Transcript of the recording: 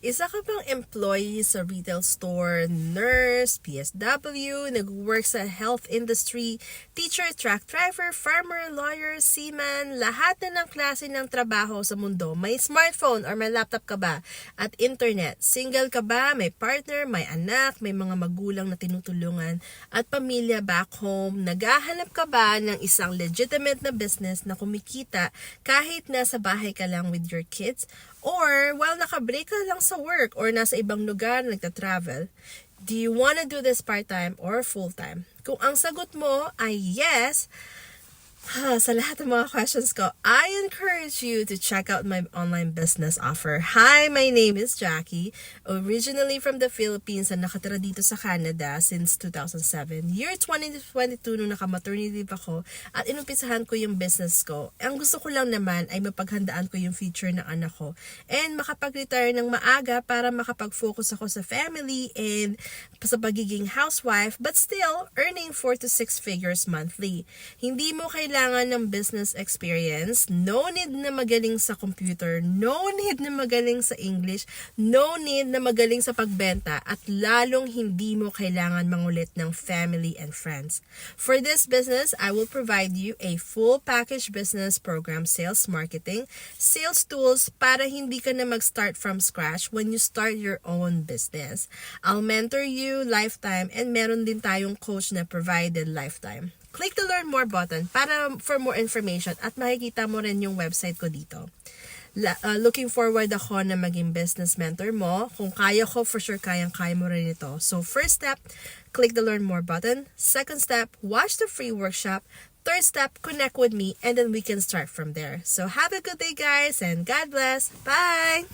Isa ka bang employee sa retail store, nurse, PSW, nag-work sa health industry, teacher, truck driver, farmer, lawyer, seaman, lahat na ng klase ng trabaho sa mundo, may smartphone or may laptop ka ba at internet? Single ka ba? May partner, may anak, may mga magulang na tinutulungan at pamilya back home? Naghahanap ka ba ng isang legitimate na business na kumikita kahit nasa bahay ka lang with your kids? Or while naka-break ka lang sa work or nasa ibang lugar nagta-travel, do you wanna do this part-time or full-time? Kung ang sagot mo ay yes, sa lahat ng mga questions ko, I encourage you to check out my online business offer. Hi, my name is Jackie, originally from the Philippines and nakatira dito sa Canada since 2007. Year 2022 nung naka-maternity leave ako at inumpisahan ko yung business ko. Ang gusto ko lang naman ay mapaghandaan ko yung future ng anak ko and makapag-retire ng maaga para makapag-focus ako sa family and sa pagiging housewife but still earning 4 to 6 figures monthly. Hindi mo kailangan ng business experience, no need na magaling sa computer, no need na magaling sa English, no need na magaling sa pagbenta, at lalong hindi mo kailangan mangulit ng family and friends. For this business, I will provide you a full package business program, sales marketing, sales tools para hindi ka na mag-start from scratch when you start your own business. I'll mentor you lifetime and meron din tayong coach na provided lifetime. Click the Learn More button for more information at makikita mo rin yung website ko dito. Looking forward ako na maging business mentor mo. Kung kaya ko, for sure kayang-kaya mo rin ito. So first step, click the Learn More button. Second step, watch the free workshop. Third step, connect with me and then we can start from there. So have a good day guys and God bless. Bye!